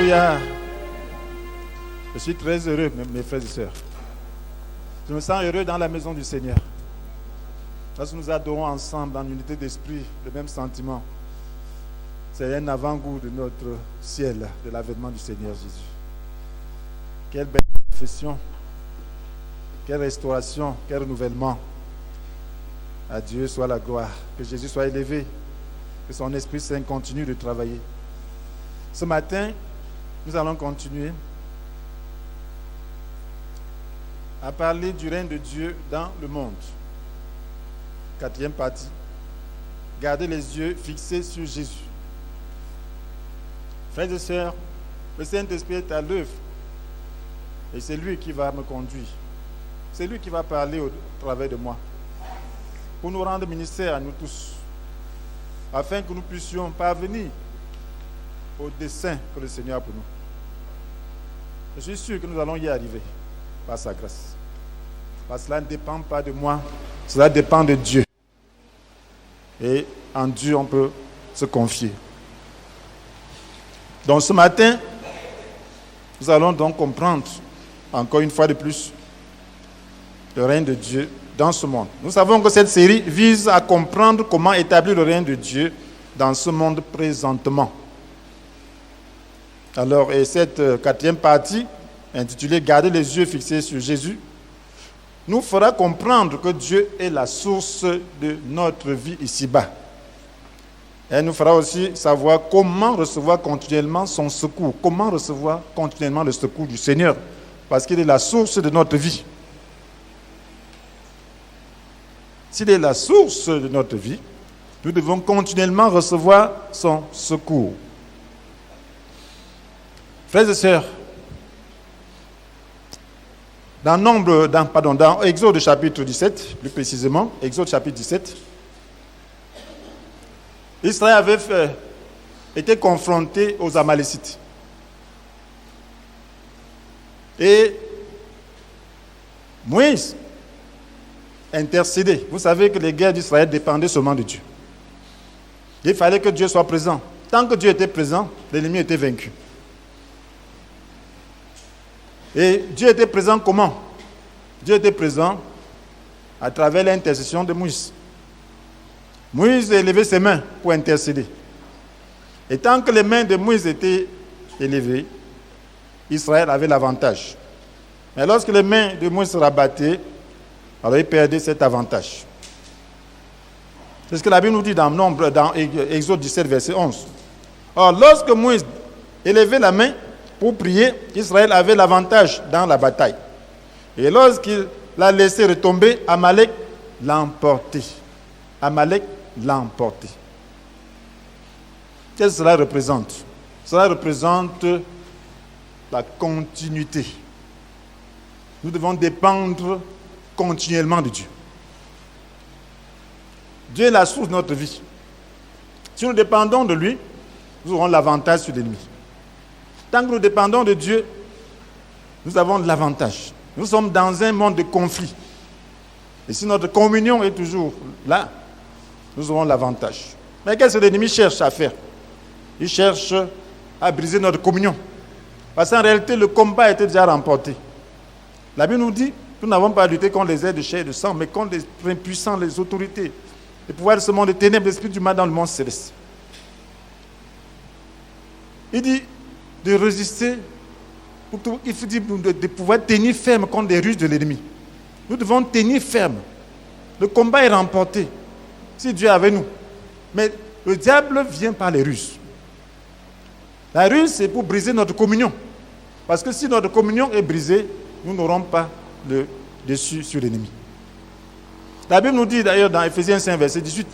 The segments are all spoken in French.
Alléluia. Je suis très heureux, mes frères et sœurs. Je me sens heureux dans la maison du Seigneur. Lorsque nous adorons ensemble en unité d'esprit, le même sentiment. C'est un avant-goût de notre ciel, de l'avènement du Seigneur Jésus. Quelle belle confession, quelle restauration, quel renouvellement. À Dieu soit la gloire. Que Jésus soit élevé, que son Esprit Saint continue de travailler. Ce matin, nous allons continuer à parler du règne de Dieu dans le monde. Quatrième partie. Gardez les yeux fixés sur Jésus. Frères et sœurs, le Saint-Esprit est à l'œuvre et c'est lui qui va me conduire. C'est lui qui va parler au travers de moi pour nous rendre ministère à nous tous, afin que nous puissions parvenir au dessein que le Seigneur a pour nous. Je suis sûr que nous allons y arriver par sa grâce. Parce que cela ne dépend pas de moi, cela dépend de Dieu. Et en Dieu, on peut se confier. Donc ce matin, nous allons donc comprendre, encore une fois de plus, le règne de Dieu dans ce monde. Nous savons que cette série vise à comprendre comment établir le règne de Dieu dans ce monde présentement. Alors, et cette quatrième partie, intitulée « Garder les yeux fixés sur Jésus », nous fera comprendre que Dieu est la source de notre vie ici-bas. Elle nous fera aussi savoir comment recevoir continuellement son secours, comment recevoir continuellement le secours du Seigneur, parce qu'il est la source de notre vie. S'il est la source de notre vie, nous devons continuellement recevoir son secours. Frères et sœurs, dans Exode chapitre 17, plus précisément, Exode chapitre 17, Israël avait été confronté aux Amalécites. Et Moïse intercédait. Vous savez que les guerres d'Israël dépendaient seulement de Dieu. Il fallait que Dieu soit présent. Tant que Dieu était présent, l'ennemi était vaincu. Et Dieu était présent comment? Dieu était présent à travers l'intercession de Moïse. Moïse élevait ses mains pour intercéder. Et tant que les mains de Moïse étaient élevées, Israël avait l'avantage. Mais lorsque les mains de Moïse se rabattaient, alors il perdait cet avantage. C'est ce que la Bible nous dit dans Exode 17, verset 11. Or, lorsque Moïse élevait la main pour prier, Israël avait l'avantage dans la bataille. Et lorsqu'il l'a laissé retomber, Amalek l'a emporté. Amalek l'a emporté. Qu'est-ce que cela représente? Cela représente la continuité. Nous devons dépendre continuellement de Dieu. Dieu est la source de notre vie. Si nous dépendons de lui, nous aurons l'avantage sur l'ennemi. Tant que nous dépendons de Dieu, nous avons de l'avantage. Nous sommes dans un monde de conflit. Et si notre communion est toujours là, nous aurons l'avantage. Mais qu'est-ce que l'ennemi cherche à faire? Il cherche à briser notre communion. Parce qu'en réalité, le combat était déjà remporté. La Bible nous dit que nous n'avons pas à lutter contre les êtres de chair et de sang, mais contre les puissants, les autorités, les pouvoirs de ce monde, les ténèbres, l'esprit du mal dans le monde céleste. Il dit de résister, il faut dire de pouvoir tenir ferme contre les ruses de l'ennemi. Nous devons tenir ferme. Le combat est remporté. Si Dieu est avec nous. Mais le diable vient par les ruses. La ruse, c'est pour briser notre communion. Parce que si notre communion est brisée, nous n'aurons pas le dessus sur l'ennemi. La Bible nous dit d'ailleurs dans Ephésiens 5, verset 18,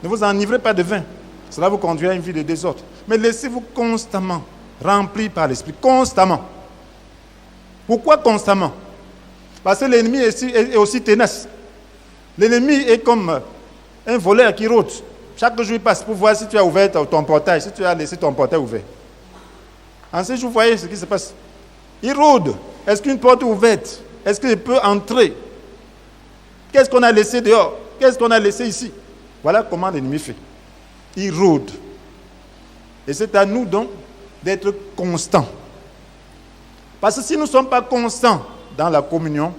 ne vous enivrez pas de vin, cela vous conduira à une vie de désordre. Mais laissez-vous constamment remplir par l'Esprit, constamment. Pourquoi constamment? Parce que l'ennemi est aussi tenace. L'ennemi est comme un voleur qui rôde. Chaque jour, il passe pour voir si tu as ouvert ton portail, si tu as laissé ton portail ouvert. En ce jour, vous voyez ce qui se passe. Il rôde. Est-ce qu'une porte est ouverte? Est-ce qu'il peut entrer? Qu'est-ce qu'on a laissé dehors? Qu'est-ce qu'on a laissé ici? Voilà comment l'ennemi fait. Il rôde. Et c'est à nous donc d'être constants. Parce que si nous ne sommes pas constants dans la communion,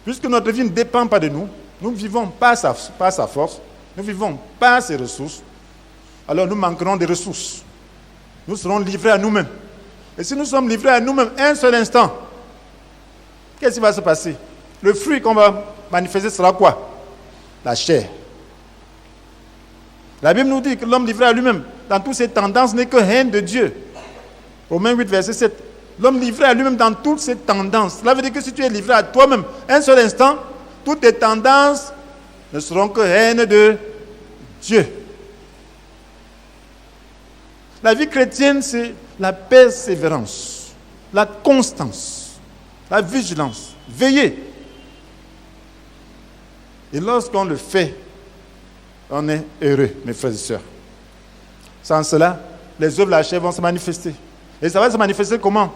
puisque notre vie ne dépend pas de nous, nous ne vivons pas sa force, nous ne vivons pas ses ressources, alors nous manquerons des ressources. Nous serons livrés à nous-mêmes. Et si nous sommes livrés à nous-mêmes un seul instant, qu'est-ce qui va se passer? Le fruit qu'on va manifester sera quoi? La chair. La Bible nous dit que l'homme livré à lui-même, dans toutes ses tendances, n'est que haine de Dieu. Romains 8, verset 7. L'homme livré à lui-même dans toutes ses tendances. Cela veut dire que si tu es livré à toi-même un seul instant, toutes tes tendances ne seront que haine de Dieu. La vie chrétienne, c'est la persévérance, la constance, la vigilance, veiller. Et lorsqu'on le fait, on est heureux, mes frères et sœurs. Sans cela, les œuvres de la chair vont se manifester. Et ça va se manifester comment?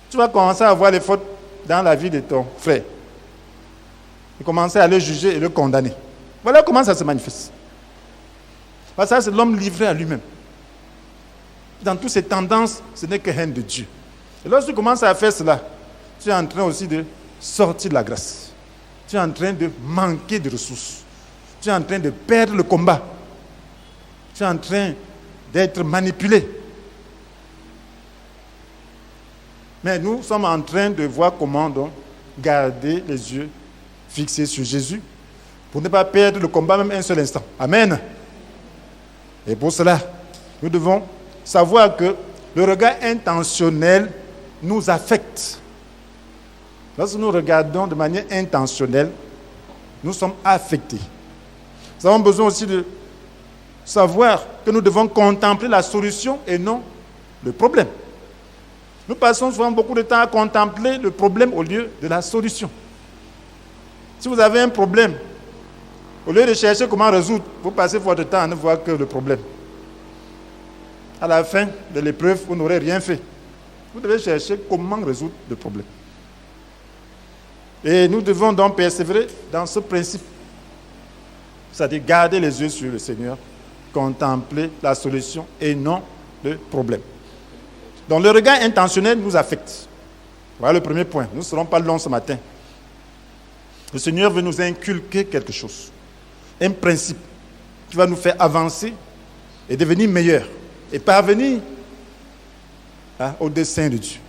Tu vas commencer à voir les fautes dans la vie de ton frère. Et commencer à le juger et le condamner. Voilà comment ça se manifeste. Parce que ça, c'est l'homme livré à lui-même. Dans toutes ses tendances, ce n'est que haine de Dieu. Et lorsque tu commences à faire cela, tu es en train aussi de sortir de la grâce. Tu es en train de manquer de ressources. Tu es en train de perdre le combat. Tu es en train d'être manipulé. Mais nous sommes en train de voir comment donc garder les yeux fixés sur Jésus pour ne pas perdre le combat même un seul instant. Amen. Et pour cela, nous devons savoir que le regard intentionnel nous affecte. Lorsque nous regardons de manière intentionnelle, nous sommes affectés. Nous avons besoin aussi de savoir que nous devons contempler la solution et non le problème. Nous passons souvent beaucoup de temps à contempler le problème au lieu de la solution. Si vous avez un problème, au lieu de chercher comment résoudre, vous passez votre temps à ne voir que le problème. À la fin de l'épreuve, vous n'aurez rien fait. Vous devez chercher comment résoudre le problème. Et nous devons donc persévérer dans ce principe. C'est-à-dire garder les yeux sur le Seigneur, contempler la solution et non le problème. Donc le regard intentionnel nous affecte. Voilà le premier point. Nous ne serons pas longs ce matin. Le Seigneur veut nous inculquer quelque chose. Un principe qui va nous faire avancer et devenir meilleurs. Et parvenir au dessein de Dieu.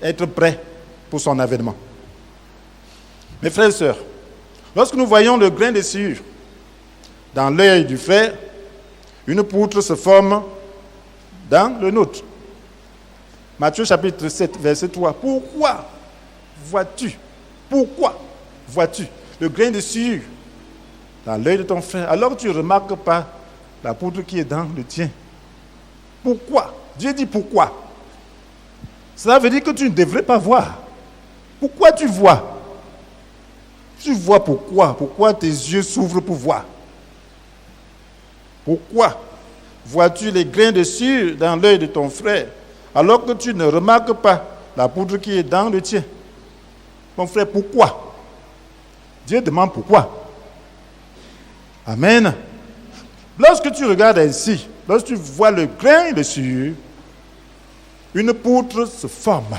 Être prêt pour son avènement. Mes frères et sœurs, lorsque nous voyons le grain de sciure dans l'œil du frère, une poutre se forme dans le nôtre. Matthieu chapitre 7, verset 3. Pourquoi vois-tu le grain de sciure dans l'œil de ton frère, alors que tu ne remarques pas la poutre qui est dans le tien? Pourquoi? Dieu dit pourquoi. Cela veut dire que tu ne devrais pas voir. Pourquoi tu vois? Tu vois pourquoi? Pourquoi tes yeux s'ouvrent pour voir? Pourquoi vois-tu les grains de sciure dans l'œil de ton frère, alors que tu ne remarques pas la poudre qui est dans le tien? Mon frère, pourquoi? Dieu demande pourquoi. Amen. Lorsque tu regardes ainsi, lorsque tu vois le grain de sciure, une poutre se forme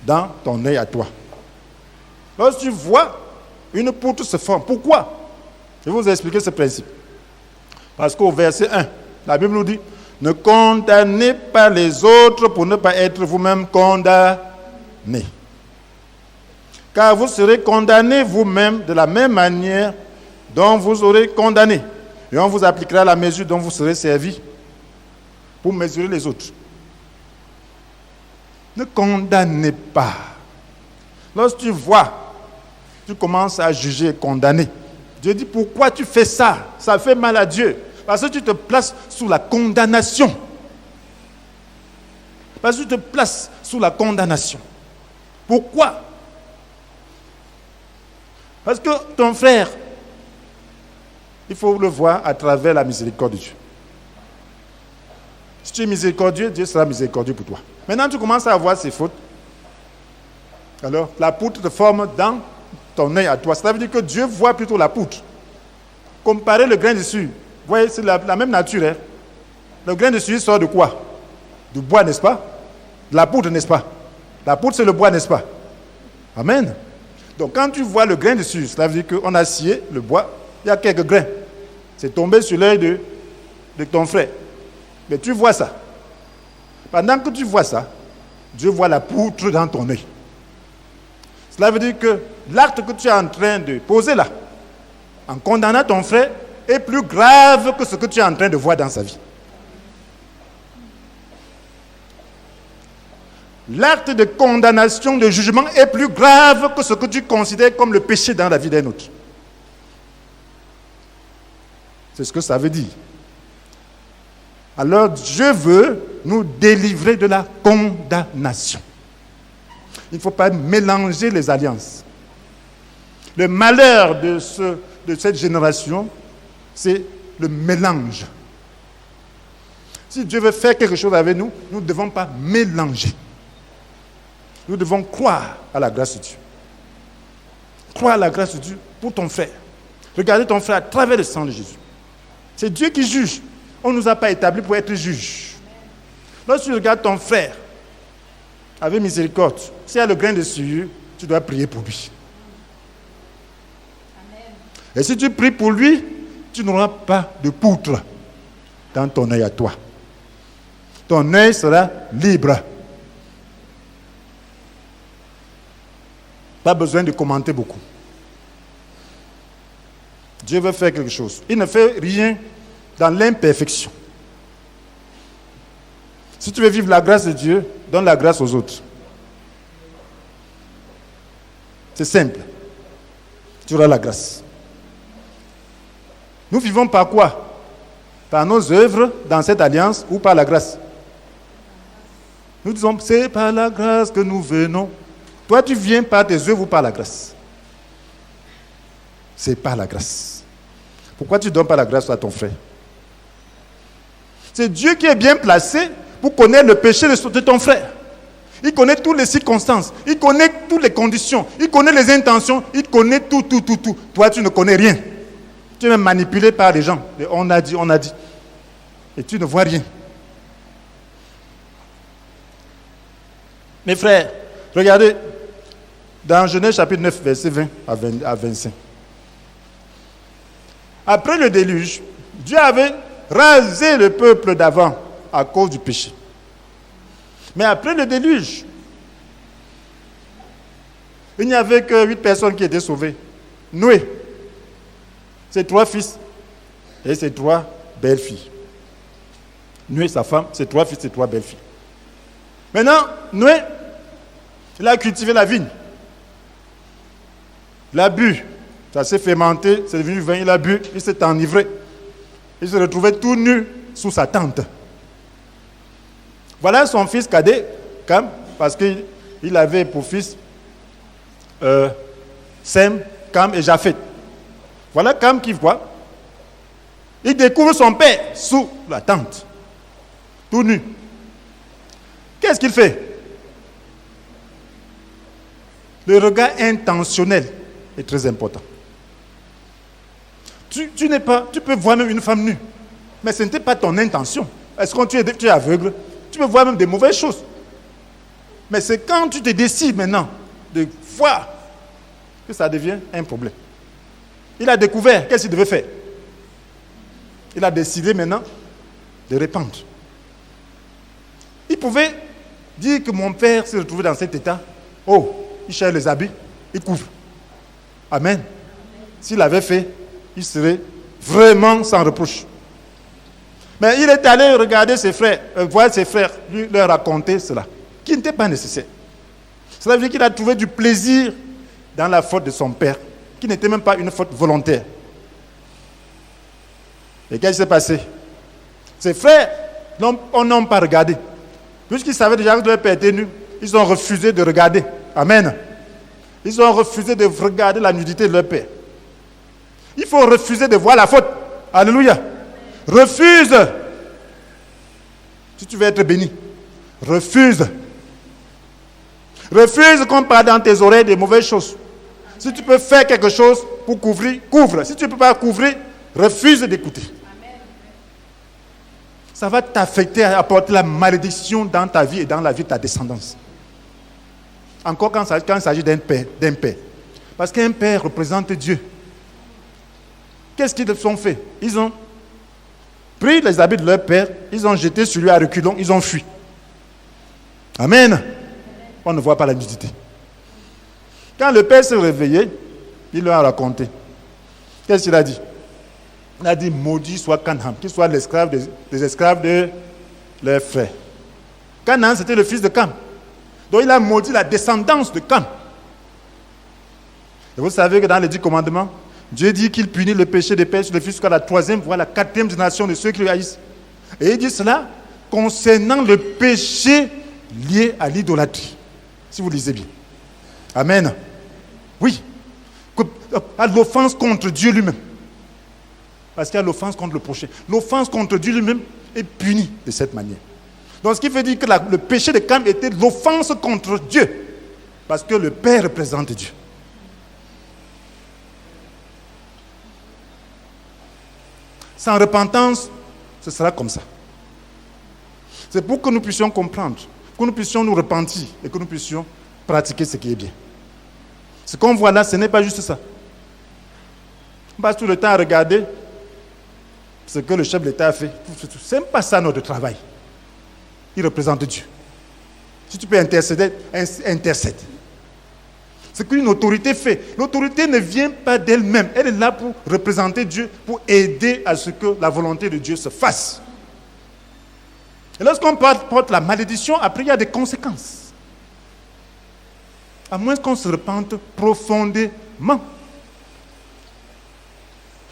dans ton œil à toi. Lorsque tu vois, une poutre se forme. Pourquoi? Je vais vous expliquer ce principe. Parce qu'au verset 1, la Bible nous dit, ne condamnez pas les autres pour ne pas être vous-même condamnés. Car vous serez condamnés vous-même de la même manière dont vous aurez condamné. Et on vous appliquera la mesure dont vous serez servis pour mesurer les autres. Ne condamnez pas. Lorsque tu vois, tu commences à juger et condamner. Dieu dit, pourquoi tu fais ça? Ça fait mal à Dieu. Parce que tu te places sous la condamnation. Parce que tu te places sous la condamnation. Pourquoi? Parce que ton frère, il faut le voir à travers la miséricorde de Dieu. Si tu es miséricordieux, Dieu sera miséricordieux pour toi. Maintenant, tu commences à voir ses fautes. Alors, la poutre te forme dans ton œil à toi. Cela veut dire que Dieu voit plutôt la poutre. Comparez le grain de sciure Vous voyez, c'est la même nature. Hein? Le grain de suif sort de quoi? Du bois, n'est-ce pas? De la poudre, n'est-ce pas? La poudre, c'est le bois, n'est-ce pas? Amen. Donc, quand tu vois le grain de suif, cela veut dire qu'on a scié le bois, il y a quelques grains. C'est tombé sur l'œil de ton frère. Mais tu vois ça. Pendant que tu vois ça, Dieu voit la poutre dans ton œil. Cela veut dire que l'acte que tu es en train de poser là, en condamnant ton frère, est plus grave que ce que tu es en train de voir dans sa vie. L'acte de condamnation, de jugement est plus grave que ce que tu considères comme le péché dans la vie d'un autre. C'est ce que ça veut dire. Alors Dieu veut nous délivrer de la condamnation. Il ne faut pas mélanger les alliances. Le malheur de cette génération, c'est le mélange. Si Dieu veut faire quelque chose avec nous, nous ne devons pas mélanger. Nous devons croire à la grâce de Dieu. Croire à la grâce de Dieu pour ton frère. Regardez ton frère à travers le sang de Jésus. C'est Dieu qui juge. On ne nous a pas établis pour être juges. Lorsque tu regardes ton frère avec miséricorde, s'il y a le grain de sueur, tu dois prier pour lui. Amen. Et si tu pries pour lui, tu n'auras pas de poutre dans ton œil à toi. Ton œil sera libre. Pas besoin de commenter beaucoup. Dieu veut faire quelque chose. Il ne fait rien dans l'imperfection. Si tu veux vivre la grâce de Dieu, donne la grâce aux autres. C'est simple. Tu auras la grâce. Nous vivons par quoi? Par nos œuvres dans cette alliance ou par la grâce? Nous disons, c'est par la grâce que nous venons. Toi, tu viens par tes œuvres ou par la grâce? C'est par la grâce. Pourquoi tu ne donnes pas la grâce à ton frère? C'est Dieu qui est bien placé pour connaître le péché de ton frère. Il connaît toutes les circonstances, il connaît toutes les conditions, il connaît les intentions, il connaît tout. Toi, tu ne connais rien. Tu es même manipulé par les gens. Et on a dit. Et tu ne vois rien. Mes frères, regardez, dans Genèse chapitre 9, verset 20 à 25. Après le déluge, Dieu avait rasé le peuple d'avant à cause du péché. Mais après le déluge, il n'y avait que 8 personnes qui étaient sauvées. Noé, ses 3 fils et ses 3 belles-filles. Noé, sa femme, ses 3 fils et 3 belles-filles. Maintenant, Noé, il a cultivé la vigne. Il a bu. Ça s'est fermenté, c'est devenu vin, il a bu, il s'est enivré. Il se retrouvait tout nu sous sa tente. Voilà son fils cadet, Cam, parce qu'il avait pour fils Sem, Cam et Japheth. Voilà Cam qui voit. Il découvre son père sous la tente, tout nu. Qu'est-ce qu'il fait? Le regard intentionnel est très important. Tu peux voir même une femme nue, mais ce n'était pas ton intention. Est-ce que tu es aveugle? Tu peux voir même des mauvaises choses. Mais c'est quand tu te décides maintenant de voir que ça devient un problème. Il a découvert, qu'est-ce qu'il devait faire? Il a décidé maintenant de répandre. Il pouvait dire que mon père s'est retrouvé dans cet état. Oh, il cherche les habits, il couvre. Amen. S'il avait fait, il serait vraiment sans reproche. Mais il est allé regarder ses frères, voir ses frères, lui leur raconter cela, qui n'était pas nécessaire. Cela veut dire qu'il a trouvé du plaisir dans la faute de son père, qui n'était même pas une faute volontaire. Et qu'est-ce qui s'est passé? Ses frères n'ont pas regardé. Puisqu'ils savaient déjà que leur père était nu, ils ont refusé de regarder. Amen. Ils ont refusé de regarder la nudité de leur père. Il faut refuser de voir la faute. Alléluia. Refuse. Si tu veux être béni, refuse. Refuse qu'on parle dans tes oreilles des mauvaises choses. Si tu peux faire quelque chose pour couvrir, couvre. Si tu ne peux pas couvrir, refuse d'écouter. ça va t'affecter, apporter la malédiction dans ta vie et dans la vie de ta descendance. Encore quand il s'agit d'un père. Parce qu'un père représente Dieu. Qu'est-ce qu'ils ont fait? Ils ont pris les habits de leur père, ils ont jeté sur lui à reculons, ils ont fui. Amen. On ne voit pas la nudité. Quand le père s'est réveillé, il leur a raconté. Qu'est-ce qu'il a dit? Il a dit, maudit soit Canaan, qu'il soit l'esclave des esclaves de leurs frères. Canaan, c'était le fils de Cam. Donc il a maudit la descendance de Cam. Et vous savez que dans les 10 commandements, Dieu dit qu'il punit le péché des pères sur les fils jusqu'à la 3e, voire la 4e génération de ceux qui le haïssent. Et il dit cela concernant le péché lié à l'idolâtrie. Si vous lisez bien. Amen. Oui. À l'offense contre Dieu lui-même. Parce qu'il y a l'offense contre le prochain. L'offense contre Dieu lui-même est punie de cette manière. Donc ce qui veut dire que le péché de Cam était l'offense contre Dieu. Parce que le Père représente Dieu. Sans repentance, ce sera comme ça. C'est pour que nous puissions comprendre, que nous puissions nous repentir et que nous puissions pratiquer ce qui est bien. Ce qu'on voit là, ce n'est pas juste ça. On passe tout le temps à regarder ce que le chef de l'État a fait. Ce n'est pas ça notre travail. Il représente Dieu. Si tu peux intercéder, intercède. Ce qu'une autorité fait, l'autorité ne vient pas d'elle-même. Elle est là pour représenter Dieu, pour aider à ce que la volonté de Dieu se fasse. Et lorsqu'on porte la malédiction, après il y a des conséquences. À moins qu'on se repente profondément.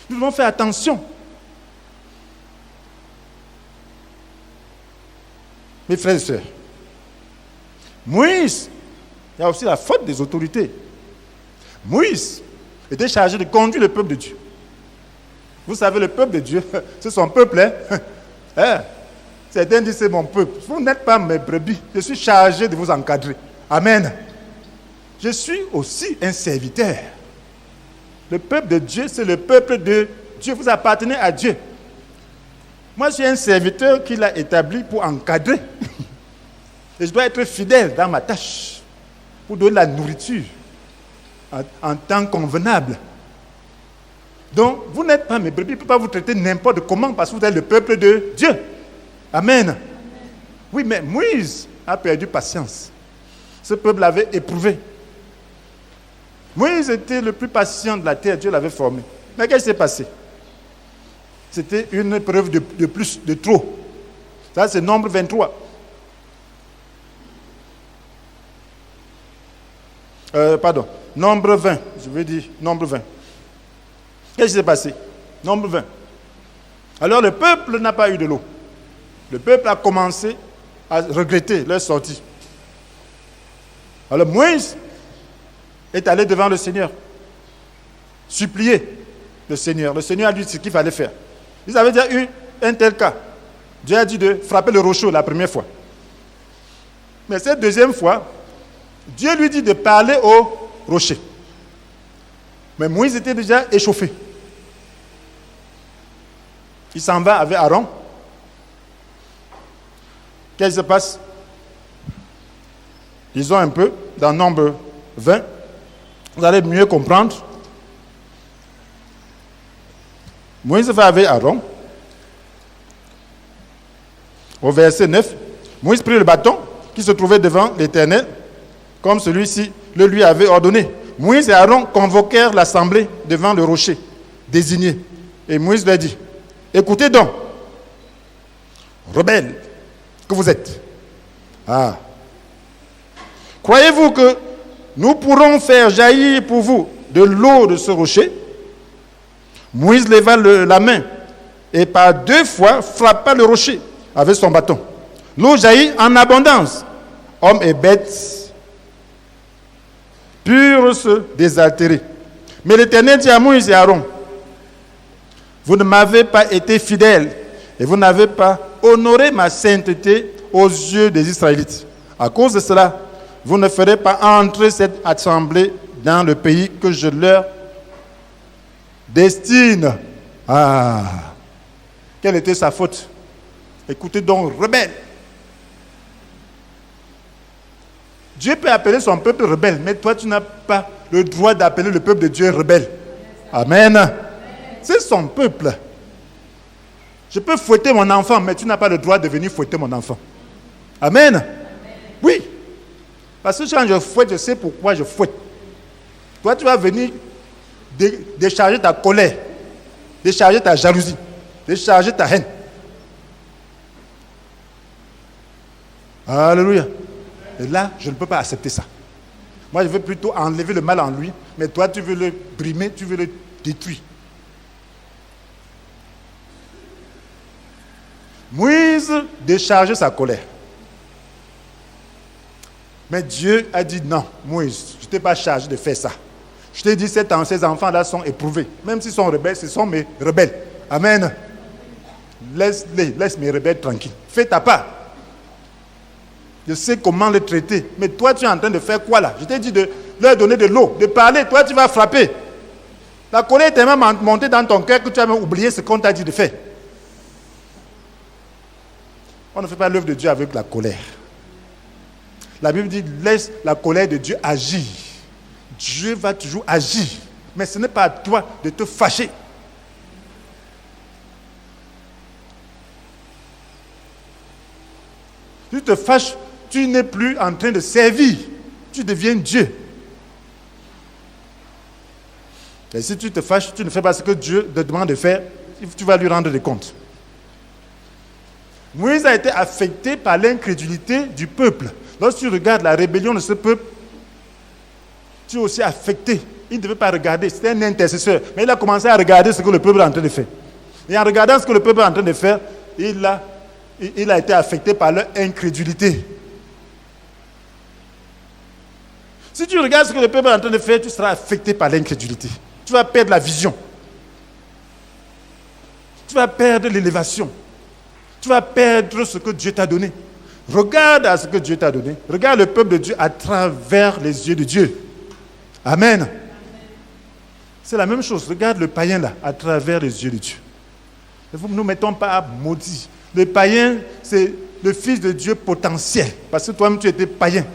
Nous devons faire attention. Mes frères et sœurs, Moïse, il y a aussi la faute des autorités. Moïse était chargé de conduire le peuple de Dieu. Vous savez, le peuple de Dieu, c'est son peuple. Certains disent, c'est mon peuple. Vous n'êtes pas mes brebis. Je suis chargé de vous encadrer. Amen. Je suis aussi un serviteur. Le peuple de Dieu, c'est le peuple de Dieu. Vous appartenez à Dieu. Moi, je suis un serviteur qu'il a établi pour encadrer. Et je dois être fidèle dans ma tâche pour donner la nourriture en temps convenable. Donc, vous n'êtes pas mes brebis. Je ne peux pas vous traiter n'importe comment parce que vous êtes le peuple de Dieu. Amen. Oui, mais Moïse a perdu patience. Ce peuple l'avait éprouvé. Moïse était le plus patient de la terre. Dieu l'avait formé. Mais qu'est-ce qui s'est passé? C'était une preuve de plus, de trop. Ça, c'est Nombre 23. Nombre 20. Je veux dire Nombre 20. Qu'est-ce qui s'est passé? Nombre 20. Alors, le peuple n'a pas eu de l'eau. Le peuple a commencé à regretter leur sortie. Alors, Moïse est allé devant le Seigneur, supplier le Seigneur. Le Seigneur a dit ce qu'il fallait faire. Ils avaient déjà eu un tel cas. Dieu a dit de frapper le rocher la première fois. Mais cette deuxième fois, Dieu lui dit de parler au rocher. Mais Moïse était déjà échauffé. Il s'en va avec Aaron. Qu'est-ce qui se passe? Lisons un peu dans Nombre 20. Vous allez mieux comprendre. Moïse va avec Aaron. Au verset 9, Moïse prit le bâton qui se trouvait devant l'Éternel, comme celui-ci le lui avait ordonné. Moïse et Aaron convoquèrent l'assemblée devant le rocher désigné. Et Moïse leur dit, écoutez donc, rebelles que vous êtes. Croyez-vous que nous pourrons faire jaillir pour vous de l'eau de ce rocher? Moïse leva la main et par 2 fois frappa le rocher avec son bâton. L'eau jaillit en abondance. Hommes et bêtes purent se désaltérer. Mais l'Éternel dit à Moïse et à Aaron, vous ne m'avez pas été fidèles et vous n'avez pas honoré ma sainteté aux yeux des Israélites. À cause de cela, vous ne ferez pas entrer cette assemblée dans le pays que je leur destine. Quelle était sa faute? Écoutez donc, rebelle. Dieu peut appeler son peuple rebelle, mais toi, tu n'as pas le droit d'appeler le peuple de Dieu rebelle. Amen. C'est son peuple. Je peux fouetter mon enfant, mais tu n'as pas le droit de venir fouetter mon enfant. Amen. Oui. Parce que quand je fouette, je sais pourquoi je fouette. Toi, tu vas venir décharger ta colère, décharger ta jalousie, décharger ta haine. Alléluia. Et là, je ne peux pas accepter ça. Moi, je veux plutôt enlever le mal en lui, mais toi, tu veux le brimer, tu veux le détruire. Moïse déchargeait sa colère. Mais Dieu a dit non, Moïse, je ne t'ai pas chargé de faire ça. Je t'ai dit, ces enfants-là sont éprouvés. Même s'ils sont rebelles, ce sont mes rebelles. Amen. Laisse mes rebelles tranquilles. Fais ta part. Je sais comment les traiter. Mais toi, tu es en train de faire quoi là? Je t'ai dit de leur donner de l'eau, de parler. Toi, tu vas frapper. La colère est tellement montée dans ton cœur que tu as même oublié ce qu'on t'a dit de faire. On ne fait pas l'œuvre de Dieu avec la colère. La Bible dit, laisse la colère de Dieu agir. Dieu va toujours agir. Mais ce n'est pas à toi de te fâcher. Si tu te fâches, tu n'es plus en train de servir. Tu deviens Dieu. Et si tu te fâches, tu ne fais pas ce que Dieu te demande de faire, tu vas lui rendre des comptes. Moïse a été affecté par l'incrédulité du peuple. Lorsque tu regardes la rébellion de ce peuple, tu es aussi affecté. Il ne devait pas regarder, c'était un intercesseur. Mais il a commencé à regarder ce que le peuple est en train de faire. Et en regardant ce que le peuple est en train de faire, il a été affecté par leur incrédulité. Si tu regardes ce que le peuple est en train de faire, tu seras affecté par l'incrédulité. Tu vas perdre la vision. Tu vas perdre l'élévation. Tu vas perdre ce que Dieu t'a donné. Regarde à ce que Dieu t'a donné. Regarde le peuple de Dieu à travers les yeux de Dieu. Amen. C'est la même chose. Regarde le païen là, à travers les yeux de Dieu. Ne nous mettons pas à maudire. Le païen, c'est le fils de Dieu potentiel. Parce que toi-même, tu étais païen.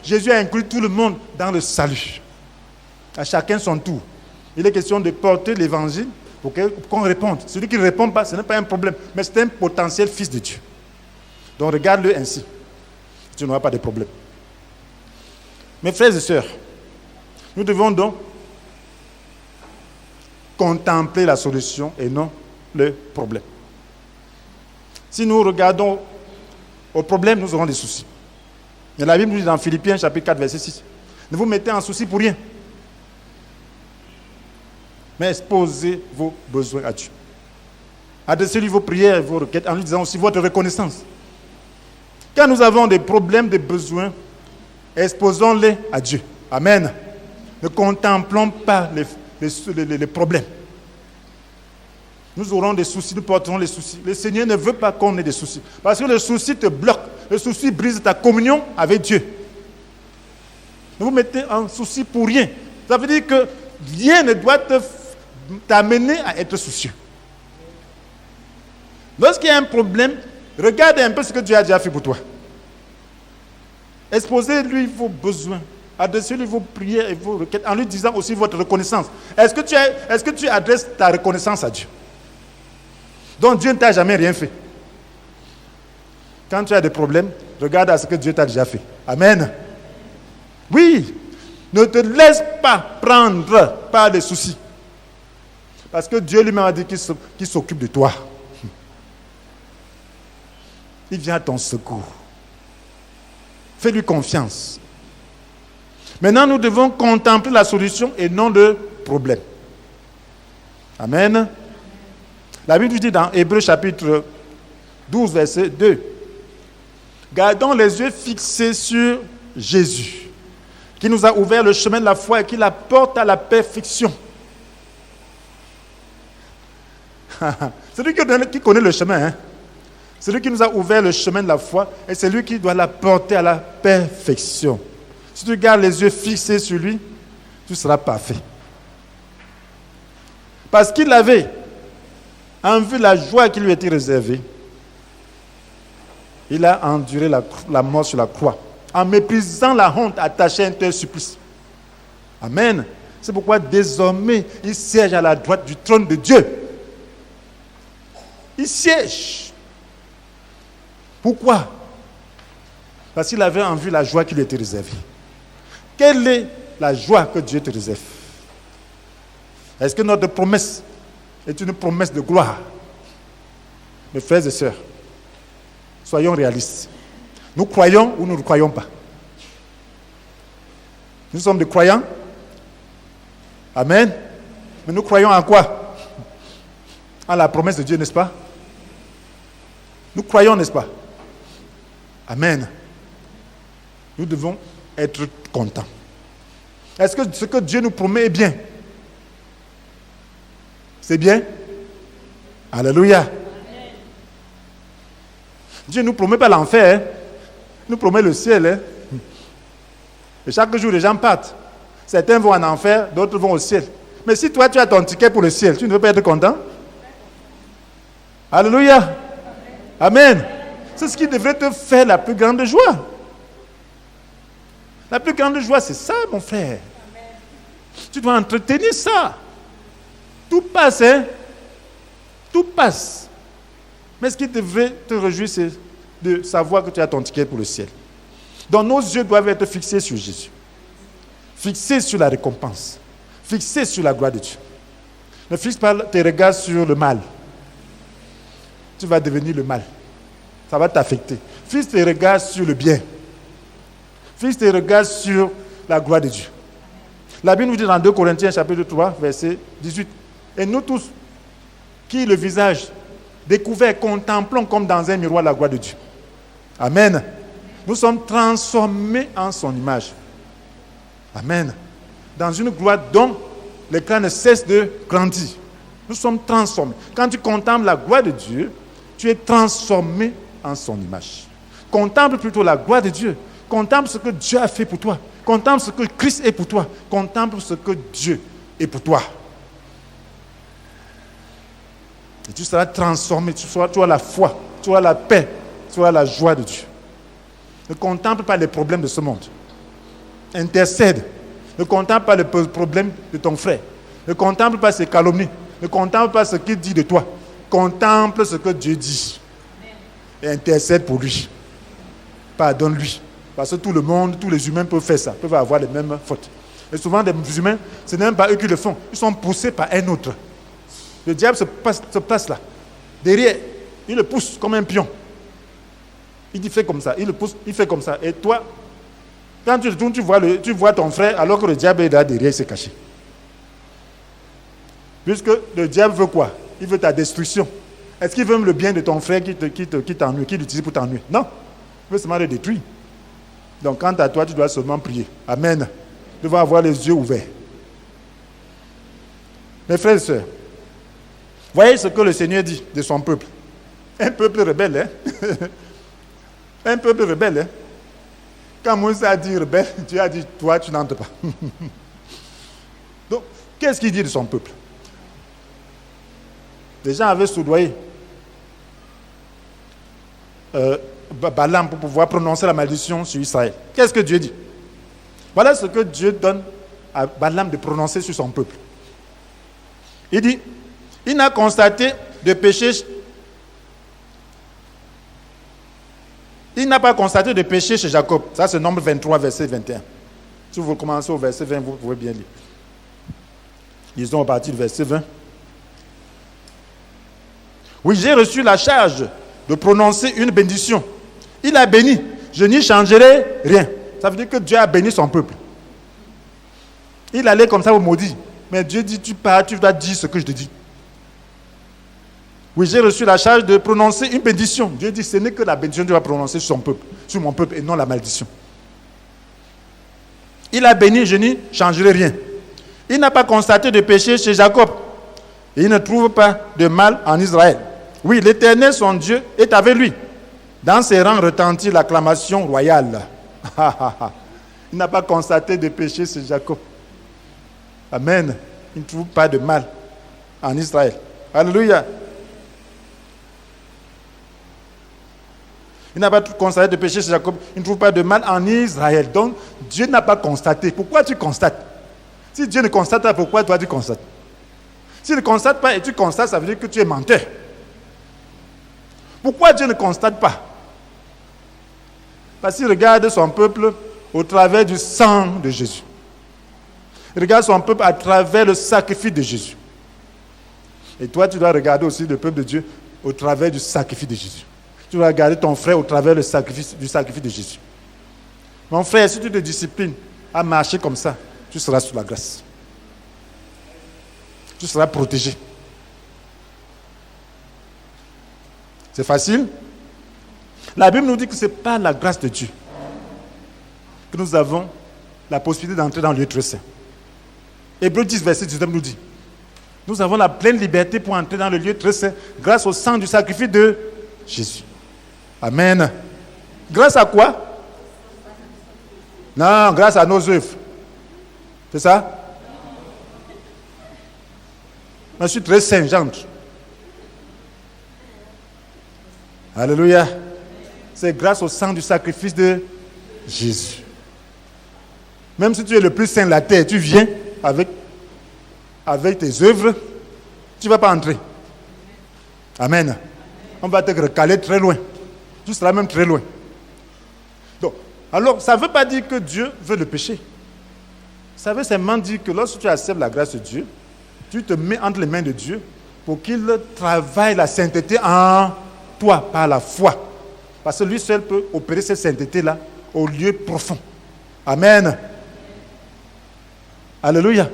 Jésus a inclus tout le monde dans le salut. À chacun son tour. Il est question de porter l'évangile pour qu'on réponde. Celui qui ne répond pas, ce n'est pas un problème. Mais c'est un potentiel fils de Dieu. Donc regarde-le ainsi. Tu n'auras pas de problème. Mes frères et sœurs, nous devons donc contempler la solution et non le problème. Si nous regardons au problème, nous aurons des soucis. Et la Bible nous dit dans Philippiens chapitre 4, verset 6, ne vous mettez en souci pour rien, mais exposez vos besoins à Dieu. Adressez-lui vos prières et vos requêtes en lui disant aussi votre reconnaissance. Quand nous avons des problèmes, des besoins, exposons-les à Dieu. Amen. Ne contemplons pas les problèmes. Nous aurons des soucis, nous porterons les soucis. Le Seigneur ne veut pas qu'on ait des soucis. Parce que le souci te bloque. Le souci brise ta communion avec Dieu. Ne vous mettez en souci pour rien. Ça veut dire que rien ne doit t'amener à être soucieux. Lorsqu'il y a un problème, regarde un peu ce que Dieu a déjà fait pour toi. Exposez-lui vos besoins. Adressez-lui vos prières et vos requêtes en lui disant aussi votre reconnaissance. Est-ce que tu adresses ta reconnaissance à Dieu? Donc Dieu ne t'a jamais rien fait. Quand tu as des problèmes, regarde à ce que Dieu t'a déjà fait. Amen. Oui, ne te laisse pas prendre par les soucis. Parce que Dieu lui-même a dit qu'il s'occupe de toi. Il vient à ton secours. Fais-lui confiance. Maintenant, nous devons contempler la solution et non le problème. Amen. La Bible dit dans Hébreux chapitre 12, verset 2, gardons les yeux fixés sur Jésus, qui nous a ouvert le chemin de la foi et qui la porte à la perfection. C'est lui qui connaît le chemin. C'est lui qui nous a ouvert le chemin de la foi et c'est lui qui doit la porter à la perfection. Si tu gardes les yeux fixés sur lui, tu seras parfait. Parce qu'il avait, en vue de la joie qui lui était réservée, Il a enduré la mort sur la croix, en méprisant la honte attachée à un tel supplice. Amen. C'est pourquoi désormais, il siège à la droite du trône de Dieu. Il siège. Pourquoi? Parce qu'il avait en vue la joie qui lui était réservée. Quelle est la joie que Dieu te réserve? Est-ce que notre promesse est une promesse de gloire? Mes frères et sœurs, soyons réalistes. Nous croyons ou nous ne croyons pas? Nous sommes des croyants. Amen. Mais nous croyons en quoi? En la promesse de Dieu, n'est-ce pas? Nous croyons, n'est-ce pas? Amen. Nous devons être contents. Est-ce que ce que Dieu nous promet est bien? C'est bien? Alléluia. Amen. Dieu ne nous promet pas l'enfer, hein? Il nous promet le ciel. Hein? Et chaque jour, les gens partent. Certains vont en enfer, d'autres vont au ciel. Mais si toi, tu as ton ticket pour le ciel, tu ne veux pas être content? Alléluia. Amen. C'est ce qui devrait te faire la plus grande joie. La plus grande joie, c'est ça, mon frère. Tu dois entretenir ça. Tout passe, hein? Tout passe. Mais ce qui devrait te réjouir, c'est de savoir que tu as ton ticket pour le ciel. Donc nos yeux doivent être fixés sur Jésus. Fixés sur la récompense. Fixés sur la gloire de Dieu. Ne fixe pas tes regards sur le mal. Tu vas devenir le mal. Ça va t'affecter. Fixe tes regards sur le bien. Fixe tes regards sur la gloire de Dieu. La Bible nous dit dans 2 Corinthiens chapitre 3, verset 18. Et nous tous, qui le visage découvert, contemplons comme dans un miroir la gloire de Dieu. Amen. Nous sommes transformés en son image. Amen. Dans une gloire dont l'écran ne cesse de grandir. Nous sommes transformés. Quand tu contemples la gloire de Dieu, tu es transformé en son image. Contemple plutôt la gloire de Dieu. Contemple ce que Dieu a fait pour toi. Contemple ce que Christ est pour toi. Contemple ce que Dieu est pour toi. Et tu seras transformé. Tu auras la foi, tu auras la paix, tu auras la joie de Dieu. Ne contemple pas les problèmes de ce monde. Intercède. Ne contemple pas les problèmes de ton frère. Ne contemple pas ses calomnies. Ne contemple pas ce qu'il dit de toi. Contemple ce que Dieu dit. Et intercède pour lui. Pardonne-lui. Parce que tout le monde, tous les humains peuvent faire ça, peuvent avoir les mêmes fautes. Et souvent, les humains, ce n'est même pas eux qui le font. Ils sont poussés par un autre. Le diable se place là. Derrière, il le pousse comme un pion. Il dit, fais comme ça. Il le pousse, il fait comme ça. Et toi, quand tu retournes, tu vois ton frère, alors que le diable est là derrière, il s'est caché. Puisque le diable veut quoi? Il veut ta destruction. Est-ce qu'il veut le bien de ton frère qui t'ennuie, qui l'utilise pour t'ennuyer? Non. Il veut seulement le détruire. Donc, quant à toi, tu dois seulement prier. Amen. Tu dois avoir les yeux ouverts. Mes frères et sœurs, voyez ce que le Seigneur dit de son peuple. Un peuple rebelle, hein? Un peuple rebelle, hein? Quand Moïse a dit rebelle, Dieu a dit, toi, tu n'entres pas. Donc, qu'est-ce qu'il dit de son peuple? Les gens avaient soudoyé Balaam pour pouvoir prononcer la malédiction sur Israël. Qu'est-ce que Dieu dit? Voilà ce que Dieu donne à Balaam de prononcer sur son peuple. Il dit, il n'a constaté de péché. Il n'a pas constaté de péché chez Jacob. Ça, c'est Nombre 23, verset 21. Si vous commencez au verset 20, vous pouvez bien lire. Ils ont parti du verset 20. Oui, j'ai reçu la charge de prononcer une bénédiction. Il a béni. Je n'y changerai rien. Ça veut dire que Dieu a béni son peuple. Il allait comme ça au maudit. Mais Dieu dit, tu pars, tu dois dire ce que je te dis. Oui, j'ai reçu la charge de prononcer une bénédiction. Dieu dit, ce n'est que la bénédiction que tu vas prononcer sur son peuple, sur mon peuple, et non la malédiction. Il a béni, je n'y changerai rien. Il n'a pas constaté de péché chez Jacob. Et il ne trouve pas de mal en Israël. Oui, l'Éternel, son Dieu, est avec lui. Dans ses rangs retentit l'acclamation royale. Il n'a pas constaté de péché chez Jacob. Amen. Il ne trouve pas de mal en Israël. Alléluia. Il n'a pas constaté de péché chez Jacob. Il ne trouve pas de mal en Israël. Donc, Dieu n'a pas constaté. Pourquoi tu constates? Si Dieu ne constate pas, pourquoi toi tu constates? S'il ne constate pas et tu constates, ça veut dire que tu es menteur. Pourquoi Dieu ne constate pas? Parce qu'il regarde son peuple au travers du sang de Jésus. Il regarde son peuple à travers le sacrifice de Jésus. Et toi, tu dois regarder aussi le peuple de Dieu au travers du sacrifice de Jésus. Tu dois regarder ton frère au travers du sacrifice de Jésus. Mon frère, si tu te disciplines à marcher comme ça, tu seras sous la grâce. Tu seras protégé. C'est facile? La Bible nous dit que ce n'est pas la grâce de Dieu que nous avons la possibilité d'entrer dans le lieu très saint. Hébreux 10, verset 19 nous dit, nous avons la pleine liberté pour entrer dans le lieu très saint grâce au sang du sacrifice de Jésus. Amen. Grâce à quoi? Non, grâce à nos œuvres. C'est ça? Je suis très saint, j'entre. Alléluia. C'est grâce au sang du sacrifice de Jésus. Même si tu es le plus saint de la terre, tu viens avec tes œuvres, tu ne vas pas entrer. Amen. On va te recaler très loin. Tu seras même très loin. Donc, alors, ça ne veut pas dire que Dieu veut le péché. Ça veut seulement dire que lorsque tu acceptes la grâce de Dieu, tu te mets entre les mains de Dieu pour qu'il travaille la sainteté en toi par la foi. Parce que lui seul peut opérer cette sainteté-là au lieu profond. Amen. Alléluia.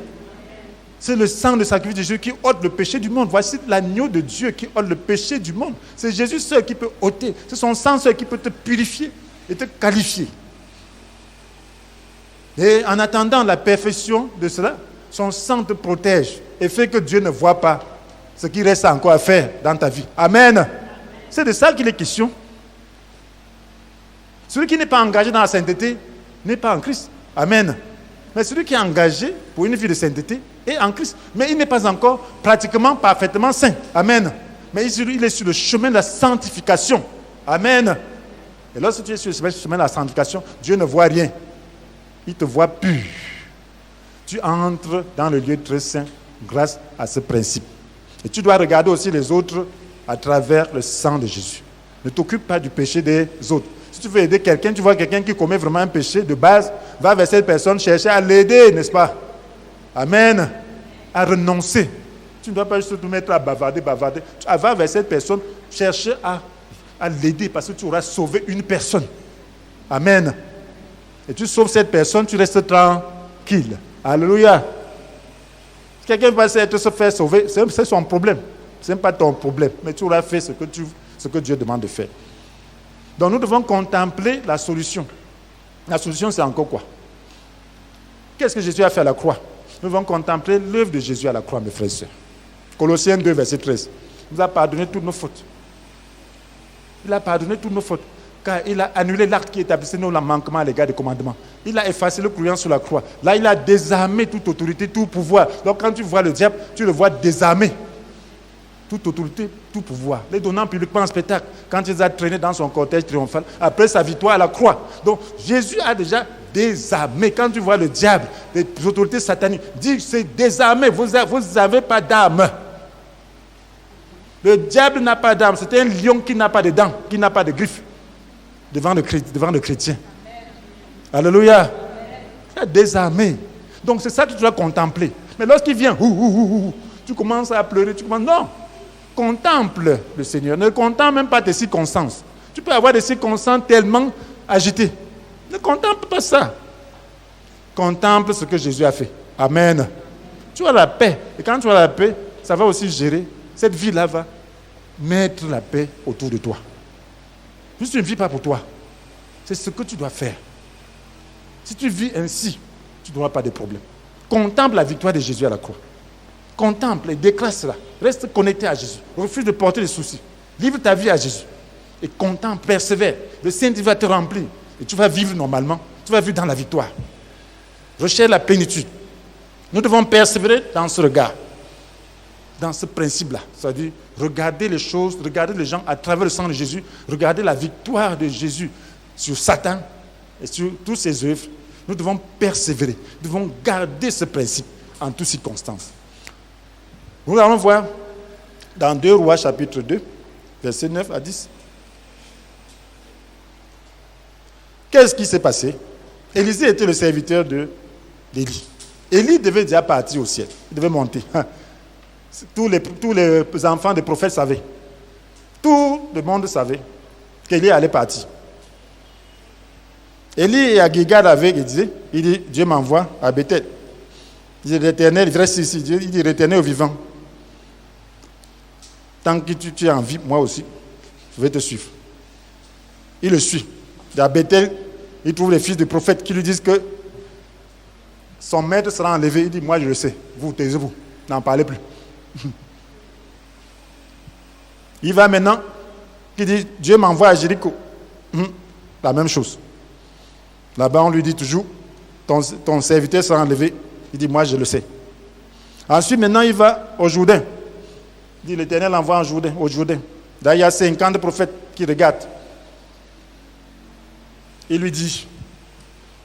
C'est le sang de sacrifice de Jésus qui ôte le péché du monde. Voici l'agneau de Dieu qui ôte le péché du monde. C'est Jésus seul qui peut ôter. C'est son sang seul qui peut te purifier et te qualifier. Et en attendant la perfection de cela, son sang te protège et fait que Dieu ne voit pas ce qui reste encore à faire dans ta vie. Amen. C'est de ça qu'il est question. Celui qui n'est pas engagé dans la sainteté n'est pas en Christ. Amen. Mais celui qui est engagé pour une vie de sainteté est en Christ. Mais il n'est pas encore pratiquement parfaitement saint. Amen. Mais il est sur le chemin de la sanctification. Amen. Et lorsque tu es sur le chemin de la sanctification, Dieu ne voit rien. Il te voit pur. Tu entres dans le lieu très saint grâce à ce principe. Et tu dois regarder aussi les autres à travers le sang de Jésus. Ne t'occupe pas du péché des autres. Si tu veux aider quelqu'un, tu vois quelqu'un qui commet vraiment un péché de base, va vers cette personne chercher à l'aider, n'est-ce pas? Amen. À renoncer. Tu ne dois pas juste te mettre à bavarder. Tu vas vers cette personne chercher à l'aider parce que tu auras sauvé une personne. Amen. Et tu sauves cette personne, tu restes tranquille. Alléluia. Si quelqu'un va se faire sauver, c'est son problème. Ce n'est pas ton problème. Mais tu auras fait ce que Dieu demande de faire. Donc nous devons contempler la solution. La solution, c'est encore quoi? Qu'est-ce que Jésus a fait à la croix? Nous devons contempler l'œuvre de Jésus à la croix, mes frères et sœurs. Colossiens 2, verset 13. Il nous a pardonné toutes nos fautes. Il a pardonné toutes nos fautes. Car il a annulé l'acte qui établissait nos manquements à l'égard des commandements. Il a effacé le croyant sur la croix. Là, il a désarmé toute autorité, tout pouvoir. Donc quand tu vois le diable, tu le vois désarmé. Toute autorité, tout pouvoir. Les donnant publiquement en spectacle, quand il les a traînés dans son cortège triomphal, après sa victoire à la croix. Donc Jésus a déjà désarmé. Quand tu vois le diable, les autorités sataniques, dis c'est désarmé, vous n'avez pas d'âme. Le diable n'a pas d'âme, c'est un lion qui n'a pas de dents, qui n'a pas de griffes devant le chrétien. Amen. Alléluia. Il a désarmé. Donc c'est ça que tu dois contempler. Mais lorsqu'il vient, tu commences à pleurer, non. Contemple le Seigneur. Ne contemple même pas tes circonstances. Tu peux avoir des circonstances tellement agitées. Ne contemple pas ça. Contemple ce que Jésus a fait. Amen. Tu as la paix. Et quand tu as la paix, ça va aussi gérer. Cette vie-là va mettre la paix autour de toi. Juste tu ne vis pas pour toi. C'est ce que tu dois faire. Si tu vis ainsi, tu n'auras pas de problème. Contemple la victoire de Jésus à la croix. Contemple et déclare cela. Reste connecté à Jésus. Refuse de porter des soucis. Livre ta vie à Jésus. Et contemple, persévère. Le Saint-Esprit va te remplir. Et tu vas vivre normalement. Tu vas vivre dans la victoire. Recherche la plénitude. Nous devons persévérer dans ce regard. dans ce principe-là. C'est-à-dire, regarder les choses, regarder les gens à travers le sang de Jésus, regarder la victoire de Jésus sur Satan et sur toutes ses œuvres. Nous devons persévérer, nous devons garder ce principe en toutes circonstances. Nous allons voir dans 2 Rois chapitre 2, versets 9 à 10. Qu'est-ce qui s'est passé? Élisée était le serviteur d'Élie. Élie devait déjà partir au ciel, il devait monter. Tous les enfants des prophètes savaient. Tout le monde savait qu'Élie allait partir. Élie est à Gilgal avec, il dit, Dieu m'envoie à Bethel. Il dit, l'Éternel, il reste ici. Il dit, l'Éternel au vivant. Tant que tu es en vie, moi aussi, je vais te suivre. Il le suit. À Bethel, il trouve les fils des prophètes qui lui disent que son maître sera enlevé. Il dit, moi je le sais, vous taisez-vous, n'en parlez plus. Il va maintenant, il dit, Dieu m'envoie à Jéricho. La même chose. Là-bas, on lui dit toujours, ton serviteur sera enlevé. Il dit, moi je le sais. Ensuite, maintenant, il va au Jourdain. Il dit, l'Éternel l'envoie au Jourdain. Là, il y a 50 prophètes qui regardent. Il lui dit,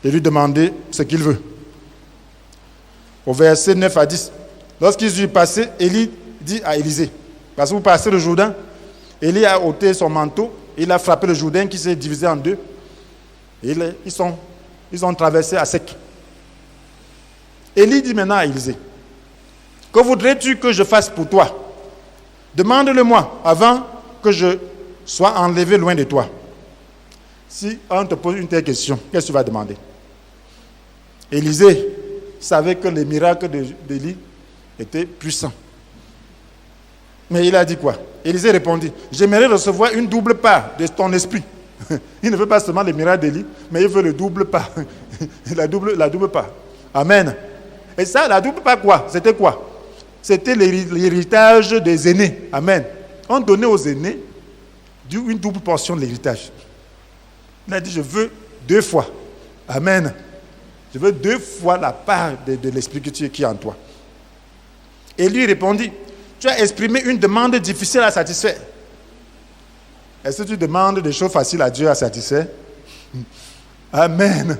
de lui demander ce qu'il veut. Au verset 9 à 10, lorsqu'ils eurent passé, Élie dit à Élisée, parce que vous passez le Jourdain, Élie a ôté son manteau, il a frappé le Jourdain qui s'est divisé en deux, et ils ont traversé à sec. Élie dit maintenant à Élisée, que voudrais-tu que je fasse pour toi? Demande-le-moi avant que je sois enlevé loin de toi. Si on te pose une telle question, qu'est-ce que tu vas demander? Élisée savait que les miracles d'Élie étaient puissants. Mais il a dit quoi? Élisée répondit, j'aimerais recevoir une double part de ton esprit. Il ne veut pas seulement les miracles d'Élie, mais il veut le double part. la double part. Amen. Et ça, la double part quoi? C'était quoi? C'était l'héritage des aînés. Amen. On donnait aux aînés une double portion de l'héritage. Il a dit, je veux 2 fois. Amen. Je veux 2 fois la part de l'esprit qui est en toi. Et lui répondit, tu as exprimé une demande difficile à satisfaire. Est-ce que tu demandes des choses faciles à Dieu à satisfaire? Amen.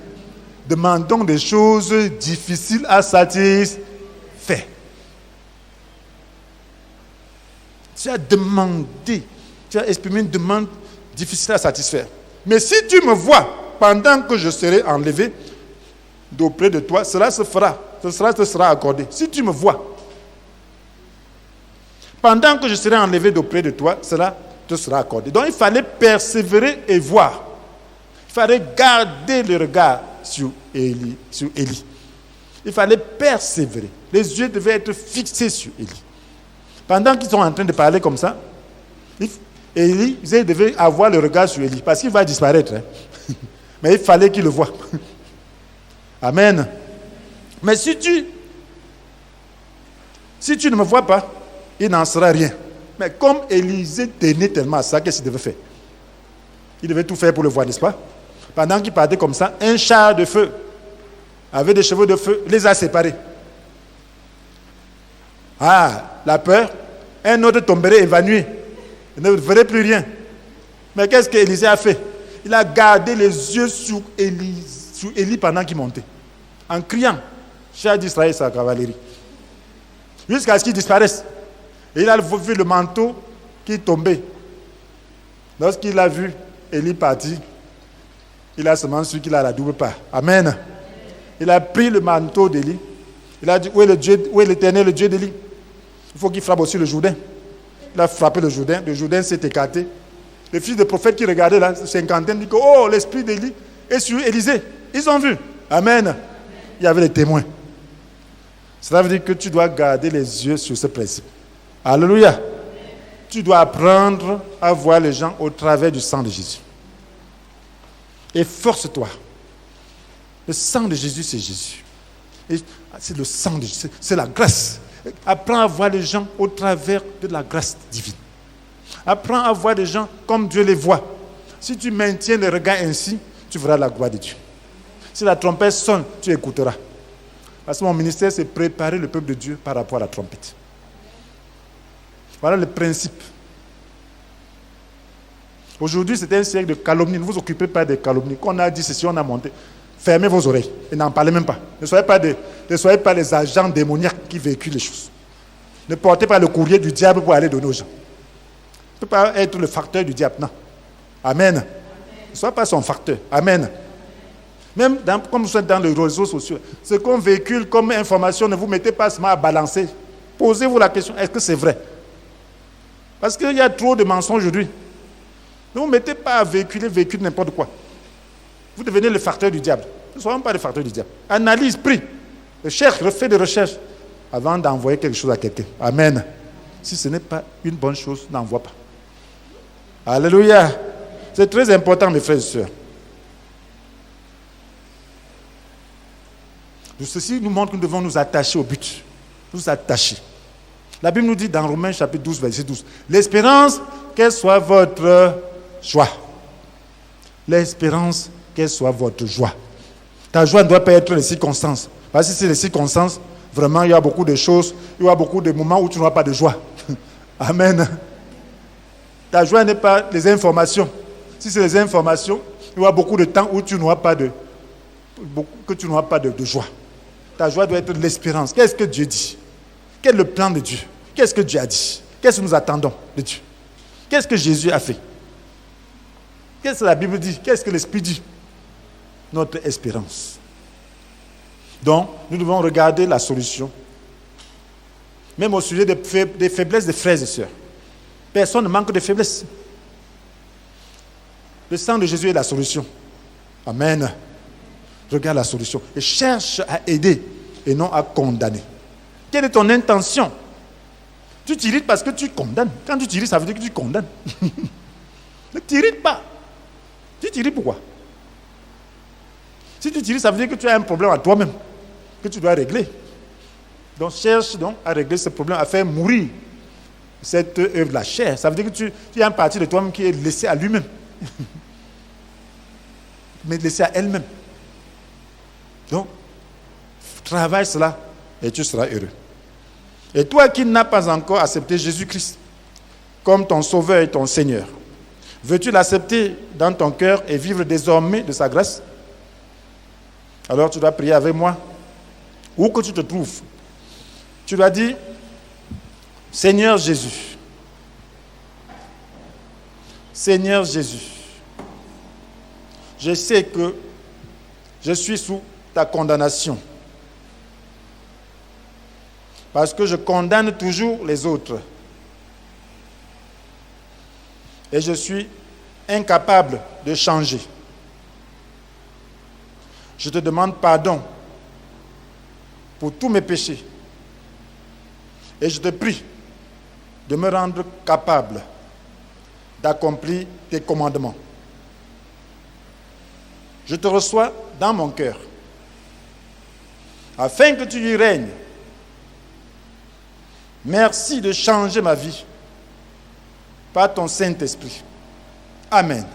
Demandons des choses difficiles à satisfaire. Tu as demandé, tu as exprimé une demande difficile à satisfaire. Mais si tu me vois pendant que je serai enlevé d'auprès de toi, cela se fera, cela te sera accordé. Si tu me vois, pendant que je serai enlevé d'auprès de toi, cela te sera accordé. Donc il fallait persévérer et voir. Il fallait garder le regard sur Élie. Il fallait persévérer. Les yeux devaient être fixés sur Élie. Pendant qu'ils sont en train de parler comme ça, Élie devait avoir le regard sur Élie, parce qu'il va disparaître. Mais il fallait qu'il le voie. Amen. Mais si tu ne me vois pas, il n'en sera rien. Mais comme Élisée tenait tellement à ça, qu'est-ce qu'il devait faire? Il devait tout faire pour le voir, n'est-ce pas? Pendant qu'il partait comme ça, un char de feu, avec des chevaux de feu, les a séparés. Ah, la peur, un autre tomberait évanoui. Il ne verrait plus rien. Mais qu'est-ce qu'Élisée a fait? Il a gardé les yeux sur Élie pendant qu'il montait, en criant, char d'Israël, sa cavalerie, jusqu'à ce qu'il disparaisse. Et il a vu le manteau qui tombait. Lorsqu'il a vu Élie partir, il a seulement su qu'il a la double part. Amen. Il a pris le manteau d'Élie. Il a dit, où est l'Éternel, le Dieu d'Élie? Il faut qu'il frappe aussi le Jourdain. Il a frappé le Jourdain s'est écarté. Les fils des prophètes qui regardaient la cinquantaine disent que, oh, l'esprit d'Élie est sur Élisée. Ils ont vu. Amen. Il y avait les témoins. Cela veut dire que tu dois garder les yeux sur ce principe. Alléluia. Tu dois apprendre à voir les gens au travers du sang de Jésus. Et force-toi. Le sang de Jésus, c'est Jésus. Et c'est le sang de Jésus, c'est la grâce. Apprends à voir les gens au travers de la grâce divine. Apprends à voir les gens comme Dieu les voit. Si tu maintiens le regard ainsi, tu verras la gloire de Dieu. Si la trompette sonne, tu écouteras. Parce que mon ministère, c'est préparer le peuple de Dieu par rapport à la trompette. Voilà le principe. Aujourd'hui, c'est un siècle de calomnie. Ne vous occupez pas des calomnies. Quand on a dit ceci, on a monté. Fermez vos oreilles et n'en parlez même pas. Ne soyez pas les agents démoniaques qui véhiculent les choses. Ne portez pas le courrier du diable pour aller donner aux gens. Ne peut pas être le facteur du diable. Non. Amen. Ne soyez pas son facteur. Amen. Même comme vous êtes dans les réseaux sociaux, ce qu'on véhicule comme information, ne vous mettez pas seulement à balancer. Posez-vous la question, est-ce que c'est vrai? Parce qu'il y a trop de mensonges aujourd'hui. Ne vous mettez pas à véhiculer n'importe quoi. Vous devenez le facteur du diable. Ne soyons pas le facteur du diable. Analyse, prie. Recherche, refais des recherches avant d'envoyer quelque chose à quelqu'un. Amen. Si ce n'est pas une bonne chose, n'envoie pas. Alléluia. C'est très important, mes frères et sœurs. Ceci nous montre que nous devons nous attacher au but. Nous attacher. La Bible nous dit dans Romains chapitre 12, verset 12, l'espérance, qu'elle soit votre joie. L'espérance, qu'elle soit votre joie. Ta joie ne doit pas être les circonstances. Parce que si c'est les circonstances, vraiment, il y a beaucoup de choses, il y aura beaucoup de moments où tu n'auras pas de joie. Amen. Ta joie n'est pas les informations. Si c'est les informations, il y aura beaucoup de temps où tu n'auras pas de joie. Ta joie doit être l'espérance. Qu'est-ce que Dieu dit? Quel est le plan de Dieu? Qu'est-ce que Dieu a dit? Qu'est-ce que nous attendons de Dieu? Qu'est-ce que Jésus a fait? Qu'est-ce que la Bible dit? Qu'est-ce que l'Esprit dit? Notre espérance. Donc, nous devons regarder la solution. Même au sujet des faiblesses des frères et sœurs. Personne ne manque de faiblesse. Le sang de Jésus est la solution. Amen. Regarde la solution et cherche à aider et non à condamner. Quelle est ton intention? Tu t'irrites parce que tu condamnes. Quand tu t'irrites, ça veut dire que tu condamnes. Ne t'irrite pas. Tu t'irrites pourquoi? Si tu t'irrites, ça veut dire que tu as un problème à toi-même que tu dois régler. Donc cherche donc à régler ce problème, à faire mourir cette œuvre de la chair. Ça veut dire que tu as une partie de toi-même qui est laissée à lui-même. Mais laissée à elle-même. Donc, travaille cela et tu seras heureux. Et toi qui n'as pas encore accepté Jésus-Christ comme ton Sauveur et ton Seigneur, veux-tu l'accepter dans ton cœur et vivre désormais de sa grâce? Alors tu dois prier avec moi. Où que tu te trouves, tu dois dire, Seigneur Jésus, Seigneur Jésus, je sais que je suis sous ta condamnation. Parce que je condamne toujours les autres. Et je suis incapable de changer. Je te demande pardon pour tous mes péchés. Et je te prie de me rendre capable d'accomplir tes commandements. Je te reçois dans mon cœur, afin que tu y règnes. Merci de changer ma vie par ton Saint-Esprit. Amen.